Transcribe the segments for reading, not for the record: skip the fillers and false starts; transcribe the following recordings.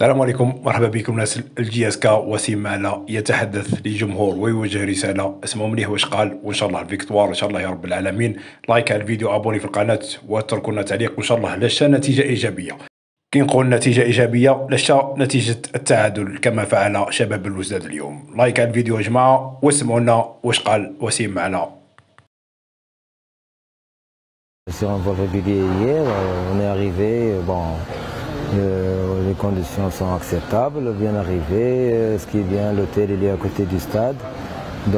السلام عليكم، مرحبا بكم ناس الجي اس كا. وسيم معنا يتحدث للجمهور ويوجه رساله. اسمعوا مليح واش قال، وان شاء الله الفيكتوار ان شاء الله يا رب العالمين. لايك على الفيديو، ابوني في القناه، واتركوا لنا تعليق، وان شاء الله لشا نتيجه ايجابيه. كي نقول نتيجه ايجابيه لشا نتيجه التعادل كما فعل شباب الوزداد اليوم. لايك على الفيديو يا جماعه، واسمعوا لنا واش قال وسيم معنا. Sur un vol régulier hier, on est arrivé, bon, les conditions sont acceptables, bien arrivé, ce qui est bien, l'hôtel il est à côté du stade,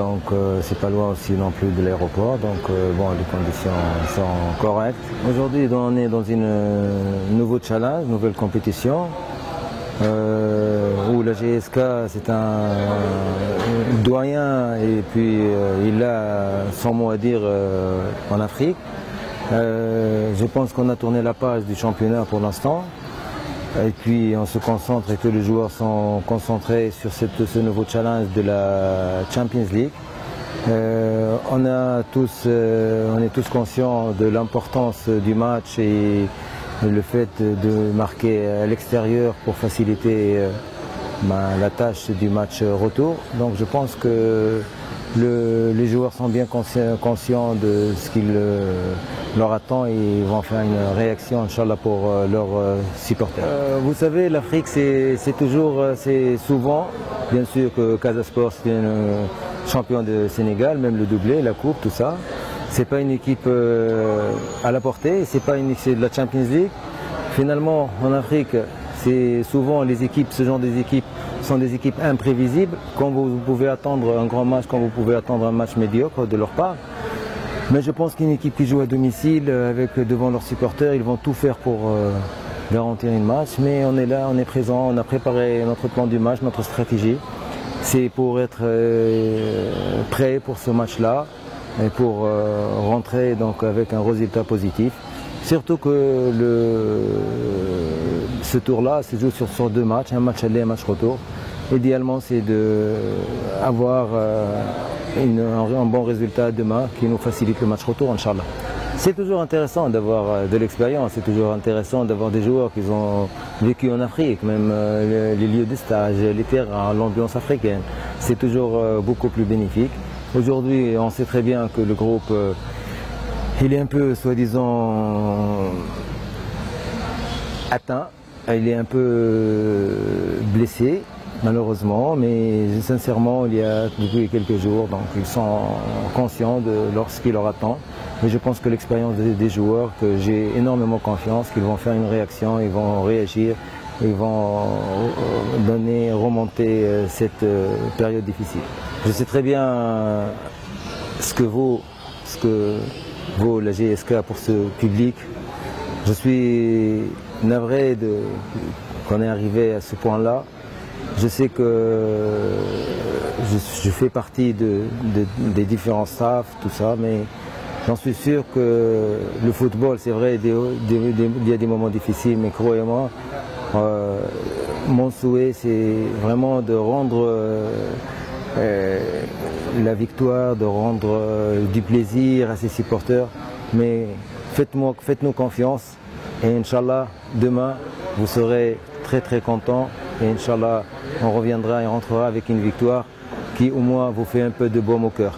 donc c'est pas loin aussi non plus de l'aéroport, donc bon, les conditions sont correctes. Aujourd'hui on est dans une nouveau challenge, nouvelle compétition, où la GSK c'est un doyen et puis il a son mot à dire en Afrique. Je pense qu'on a tourné la page du championnat pour l'instant et puis on se concentre et tous les joueurs sont concentrés sur ce nouveau challenge de la Champions League. On est tous conscients de l'importance du match et le fait de marquer à l'extérieur pour faciliter la tâche du match retour. Donc je pense que les joueurs sont bien conscients de ce qu'il leur attend et ils vont faire une réaction, Inch'Allah, pour leurs supporters. Vous savez, l'Afrique, c'est souvent, bien sûr que Casa Sport, c'est un champion de Sénégal, même le doublé, la coupe, tout ça. C'est pas une équipe à la portée, c'est de la Champions League. Finalement, en Afrique, c'est souvent ce genre des équipes sont des équipes imprévisibles. Quand vous pouvez attendre un grand match, quand vous pouvez attendre un match médiocre de leur part. Mais je pense qu'une équipe qui joue à domicile, devant leurs supporters, ils vont tout faire pour garantir une match. Mais on est là, on est présent, on a préparé notre plan du match, notre stratégie. C'est pour être prêt pour ce match-là et pour rentrer donc avec un résultat positif. Surtout que ce tour-là se joue sur deux matchs, un match aller et un match retour. Idéalement, c'est d'avoir un bon résultat demain qui nous facilite le match retour, Inch'Allah. C'est toujours intéressant d'avoir de l'expérience, c'est toujours intéressant d'avoir des joueurs qui ont vécu en Afrique, même les lieux de stage, les terrains, l'ambiance africaine. C'est toujours beaucoup plus bénéfique. Aujourd'hui, on sait très bien que le groupe il est un peu, soi-disant, atteint, il est un peu blessé, malheureusement, mais sincèrement, il y a depuis quelques jours, donc ils sont conscients de ce qui leur attend. Mais je pense que l'expérience des joueurs, que j'ai énormément confiance, qu'ils vont faire une réaction, ils vont réagir, ils vont remonter cette période difficile. Je sais très bien ce que vaut la GSK pour ce public. Je suis navré qu'on est arrivé à ce point-là. Je sais que je fais partie des différents staffs, tout ça, mais j'en suis sûr que le football, c'est vrai, il y a des moments difficiles, mais croyez-moi, mon souhait, c'est vraiment de rendre la victoire, de rendre du plaisir à ses supporters, mais faites-nous confiance et Inch'Allah, demain, vous serez très très contents et Inch'Allah, on reviendra et rentrera avec une victoire qui au moins vous fait un peu de baume au cœur.